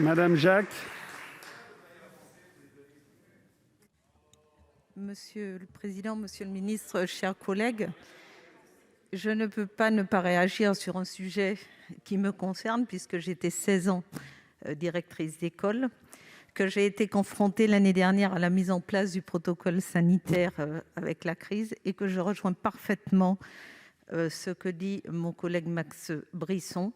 Madame Jacques. Monsieur le président, monsieur le ministre, chers collègues, je ne peux pas ne pas réagir sur un sujet qui me concerne, puisque j'étais 16 ans directrice d'école, que j'ai été confrontée l'année dernière à la mise en place du protocole sanitaire avec la crise, et que je rejoins parfaitement ce que dit mon collègue Max Brisson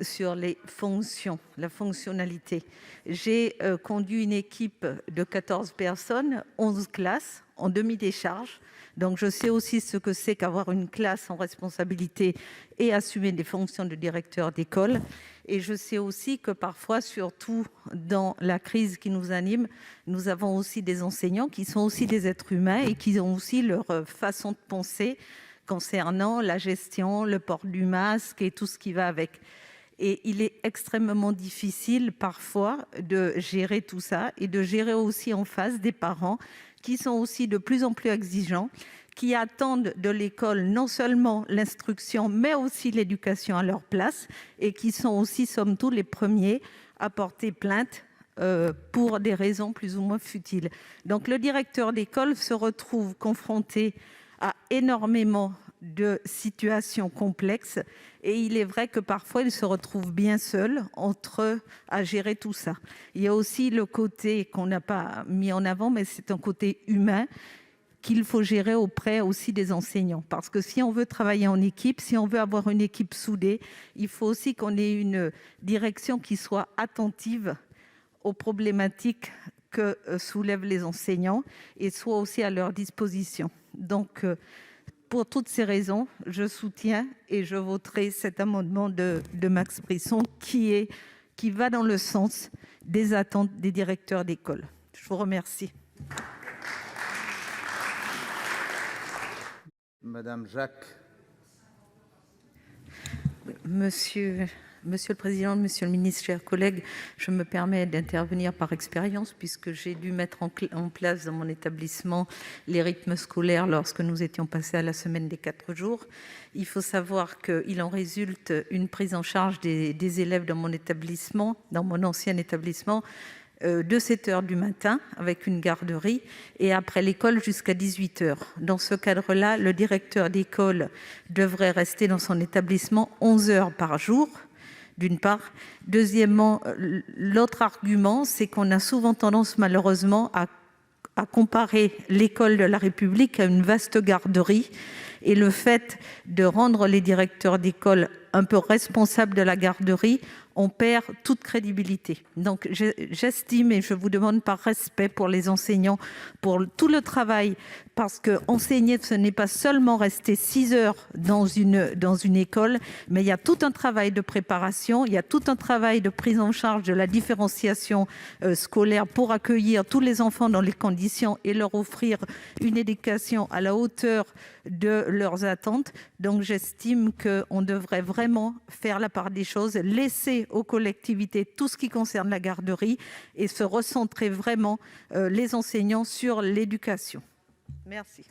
sur les fonctions, la fonctionnalité. J'ai conduit une équipe de 14 personnes, 11 classes, en demi-décharge. Donc, je sais aussi ce que c'est qu'avoir une classe en responsabilité et assumer des fonctions de directeur d'école. Et je sais aussi que parfois, surtout dans la crise qui nous anime, nous avons aussi des enseignants qui sont aussi des êtres humains et qui ont aussi leur façon de penser concernant la gestion, le port du masque et tout ce qui va avec. Et il est extrêmement difficile parfois de gérer tout ça et de gérer aussi en face des parents qui sont aussi de plus en plus exigeants, qui attendent de l'école non seulement l'instruction, mais aussi l'éducation à leur place, et qui sont aussi, somme toute, les premiers à porter plainte pour des raisons plus ou moins futiles. Donc le directeur d'école se retrouve confronté à énormément de situations complexes, et il est vrai que parfois il se retrouve bien seul à gérer tout ça. Il y a aussi le côté qu'on n'a pas mis en avant, mais c'est un côté humain qu'il faut gérer auprès aussi des enseignants. Parce que si on veut travailler en équipe, si on veut avoir une équipe soudée, il faut aussi qu'on ait une direction qui soit attentive aux problématiques que soulèvent les enseignants et soit aussi à leur disposition. Donc, pour toutes ces raisons, je soutiens et je voterai cet amendement de Max Brisson qui va dans le sens des attentes des directeurs d'école. Je vous remercie. Madame Jacques. Monsieur le président, monsieur le ministre, chers collègues, je me permets d'intervenir par expérience puisque j'ai dû mettre en place dans mon établissement les rythmes scolaires lorsque nous étions passés à la semaine des 4 jours. Il faut savoir qu'il en résulte une prise en charge des élèves dans mon établissement, dans mon ancien établissement, de 7 h du matin avec une garderie et après l'école jusqu'à 18 h. Dans ce cadre-là, le directeur d'école devrait rester dans son établissement 11 heures par jour, d'une part. Deuxièmement, l'autre argument, c'est qu'on a souvent tendance malheureusement à comparer l'école de la République à une vaste garderie, et le fait de rendre les directeurs d'école un peu responsables de la garderie, on perd toute crédibilité. Donc j'estime, et je vous demande par respect pour les enseignants, pour tout le travail, parce que enseigner, ce n'est pas seulement rester 6 heures dans une école, mais il y a tout un travail de préparation, il y a tout un travail de prise en charge de la différenciation scolaire pour accueillir tous les enfants dans les conditions et leur offrir une éducation à la hauteur de leurs attentes. Donc j'estime qu'on devrait vraiment faire la part des choses, laisser aux collectivités tout ce qui concerne la garderie et se recentrer vraiment les enseignants sur l'éducation. Merci.